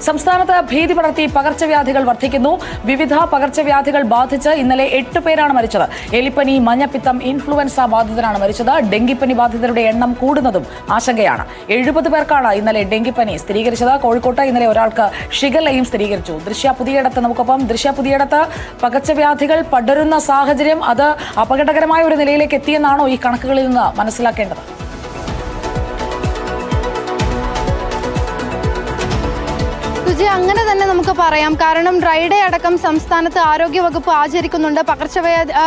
സംസ്ഥാനത്ത് ഭീതി പടർത്തി പകർച്ചവ്യാധികൾ വർദ്ധിക്കുന്നു. വിവിധ പകർച്ചവ്യാധികൾ ബാധിച്ച് ഇന്നലെ 8 പേരാണ് മരിച്ചത്. എലിപ്പനി, മഞ്ഞപ്പിത്തം, ഇൻഫ്ലുവൻസ ബാധിതരാണ് മരിച്ചത്. ഡെങ്കിപ്പനി ബാധിതരുടെ എണ്ണം കൂടുന്നതും ആശങ്കയാണ്. 70 പേർക്കാണ് ഇന്നലെ ഡെങ്കിപ്പനി സ്ഥിരീകരിച്ചത്. കോഴിക്കോട്ട് ഇന്നലെ ഒരാൾക്ക് ഷിഗല്ലയും സ്ഥിരീകരിച്ചു. ദൃശ്യ പുതിയടത്ത് നമുക്കൊപ്പം. ദൃശ്യ പുതിയടത്ത് പകർച്ചവ്യാധികൾ പടരുന്ന സാഹചര്യം അത് അപകടകരമായ ഒരു നിലയിലേക്ക് എത്തിയെന്നാണോ ഈ കണക്കുകളിൽ നിന്ന് മനസ്സിലാക്കേണ്ടത്? അങ്ങനെ തന്നെ നമുക്ക് പറയാം. കാരണം ഡ്രൈ ഡേ അടക്കം സംസ്ഥാനത്ത് ആരോഗ്യവകുപ്പ് ആചരിക്കുന്നുണ്ട്.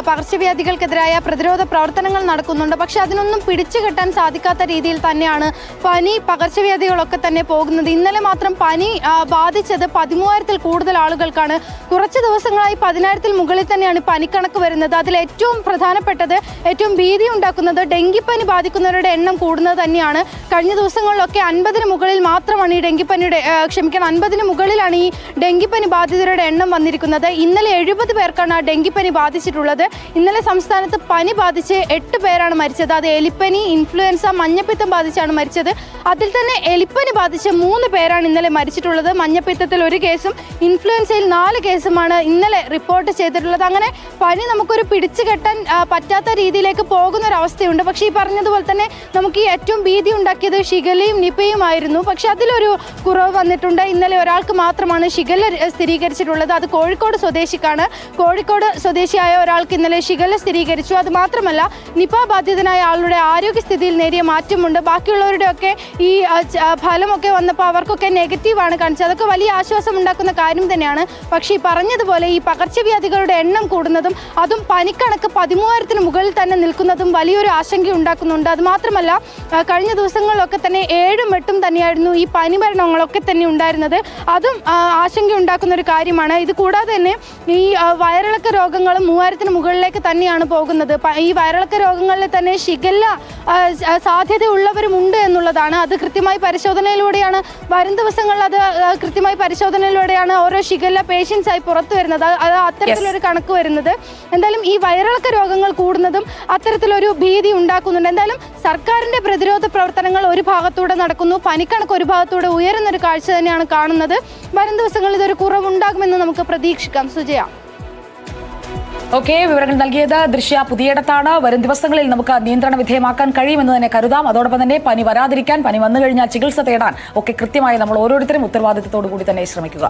പകർച്ചവ്യാധികൾക്കെതിരായ പ്രതിരോധ പ്രവർത്തനങ്ങൾ നടക്കുന്നുണ്ട്. പക്ഷെ അതിനൊന്നും പിടിച്ചുകെട്ടാൻ സാധിക്കാത്ത രീതിയിൽ തന്നെയാണ് പനി, പകർച്ചവ്യാധികളൊക്കെ തന്നെ പോകുന്നത്. ഇന്നലെ മാത്രം പനി ബാധിച്ചത് 13,000-ൽ കൂടുതൽ ആളുകൾക്കാണ്. കുറച്ച് ദിവസങ്ങളായി 10,000-ൽ മുകളിൽ തന്നെയാണ് പനിക്കണക്ക് വരുന്നത്. അതിൽ ഏറ്റവും പ്രധാനപ്പെട്ടത്, ഏറ്റവും ഭീതി ഉണ്ടാക്കുന്നത് ഡെങ്കിപ്പനി ബാധിക്കുന്നവരുടെ എണ്ണം കൂടുന്നത് തന്നെയാണ്. കഴിഞ്ഞ ദിവസങ്ങളിലൊക്കെ 50-ന് മുകളിൽ മാത്രമാണ് ഈ ഡെങ്കിപ്പനിയുടെ 50-ന് മുകളിലാണ് ഈ ഡെങ്കിപ്പനി ബാധിതരുടെ എണ്ണം വന്നിരിക്കുന്നത്. ഇന്നലെ 70 പേർക്കാണ് ഡെങ്കിപ്പനി ബാധിച്ചിട്ടുള്ളത്. ഇന്നലെ സംസ്ഥാനത്ത് പനി ബാധിച്ച് 8 പേരാണ് മരിച്ചത്. അത് എലിപ്പനി, ഇൻഫ്ലുവൻസ, മഞ്ഞപ്പിത്തം ബാധിച്ചാണ് മരിച്ചത്. അതിൽ തന്നെ എലിപ്പനി ബാധിച്ച് 3 പേരാണ് ഇന്നലെ മരിച്ചിട്ടുള്ളത്. മഞ്ഞപ്പിത്തത്തിൽ 1 കേസും ഇൻഫ്ലുവൻസയിൽ 4 കേസുമാണ് ഇന്നലെ റിപ്പോർട്ട് ചെയ്തിട്ടുള്ളത്. അങ്ങനെ പനി നമുക്കൊരു പിടിച്ചു കെട്ടാൻ പറ്റാത്ത രീതിയിലേക്ക് പോകുന്നൊരവസ്ഥയുണ്ട്. പക്ഷേ ഈ പറഞ്ഞതുപോലെ തന്നെ നമുക്ക് ഈ ഏറ്റവും ഭീതി ഉണ്ടാക്കിയത് ഷിഗല്ലയും നിപയുമായിരുന്നു. പക്ഷെ അതിലൊരു കുറവ് വന്നിട്ടുണ്ട്. ഇന്നലെ ഒരാൾക്ക് മാത്രമാണ് ഷിഗല്ല സ്ഥിരീകരിച്ചിട്ടുള്ളത്. അത് കോഴിക്കോട് സ്വദേശിക്കാണ്. കോഴിക്കോട് സ്വദേശിയായ ഒരാൾക്ക് ഇന്നലെ ഷിഗല്ല സ്ഥിരീകരിച്ചു. അത് മാത്രമല്ല, നിപ ബാധിതനായ ആളുടെ ആരോഗ്യസ്ഥിതിയിൽ നേരിയ മാറ്റമുണ്ട്. ബാക്കിയുള്ളവരുടെയൊക്കെ ഈ ഫലമൊക്കെ വന്നപ്പോൾ അവർക്കൊക്കെ നെഗറ്റീവാണ് കാണിച്ചത്. അതൊക്കെ വലിയ ആശ്വാസം ഉണ്ടാക്കുന്ന കാര്യം തന്നെയാണ്. പക്ഷേ ഈ പറഞ്ഞതുപോലെ ഈ പകർച്ചവ്യാധികളുടെ എണ്ണം കൂടുന്നതും അതും പനിക്കണക്ക് 13,000-ന് മുകളിൽ തന്നെ നിൽക്കുന്നതും വലിയൊരു ആശങ്ക ഉണ്ടാക്കുന്നുണ്ട്. അതുമാത്രമല്ല, കഴിഞ്ഞ ദിവസങ്ങളിലൊക്കെ തന്നെ 7ഉം 8ഉം തന്നെയായിരുന്നു ഈ പനി മരണങ്ങളൊക്കെ തന്നെ ഉണ്ടായിരുന്നത്. അതും ആശങ്ക ഉണ്ടാക്കുന്ന ഒരു കാര്യമാണ്. ഇത് കൂടാതെ തന്നെ ഈ വയറിളക്ക രോഗങ്ങളും 3000-ന് മുകളിലേക്ക് തന്നെയാണ് പോകുന്നത്. ഈ വയറിളക്ക രോഗങ്ങളിൽ തന്നെ ഷിഗല്ല സാധ്യതയുള്ളവരുമുണ്ട് എന്നുള്ളതാണ്. അത് കൃത്യമായി പരിശോധനയിലൂടെയാണ്, വരും ദിവസങ്ങളിൽ അത് കൃത്യമായി പരിശോധനയിലൂടെയാണ് ഓരോ ഷിഗല്ല പേഷ്യൻസായി പുറത്തു വരുന്നത്. അത് അത്തരത്തിലൊരു കണക്ക് വരുന്നത്. എന്തായാലും ഈ വയറിളക്ക രോഗങ്ങൾ കൂടുന്നതും അത്തരത്തിലൊരു ഭീതി ഉണ്ടാക്കുന്നുണ്ട്. എന്തായാലും സർക്കാരിൻ്റെ പ്രതിരോധ പ്രവർത്തനങ്ങൾ ഒരു ഭാഗത്തൂടെ നടക്കുന്നു, പനിക്കണക്ക് ഒരു ഭാഗത്തൂടെ ഉയരുന്നൊരു കാഴ്ച തന്നെയാണ് കാണുന്നത്. വരും ദിവസങ്ങളിൽ ഇതൊരു കുറവുണ്ടാകുമെന്ന് നമുക്ക് പ്രതീക്ഷിക്കാം. സുജയ. ഓക്കെ, വിവരങ്ങൾ നൽകിയത് ദൃശ്യ പുതിയടത്താണ്. വരും ദിവസങ്ങളിൽ നമുക്ക് നിയന്ത്രണ വിധേയമാക്കാൻ കഴിയുമെന്ന് തന്നെ കരുതാം. അതോടൊപ്പം തന്നെ പനി വരാതിരിക്കാൻ, പനി വന്നു കഴിഞ്ഞാൽ ചികിത്സ തേടാൻ ഒക്കെ കൃത്യമായി നമ്മൾ ഓരോരുത്തരും ഉത്തരവാദിത്തത്തോടു കൂടി തന്നെ ശ്രമിക്കുക.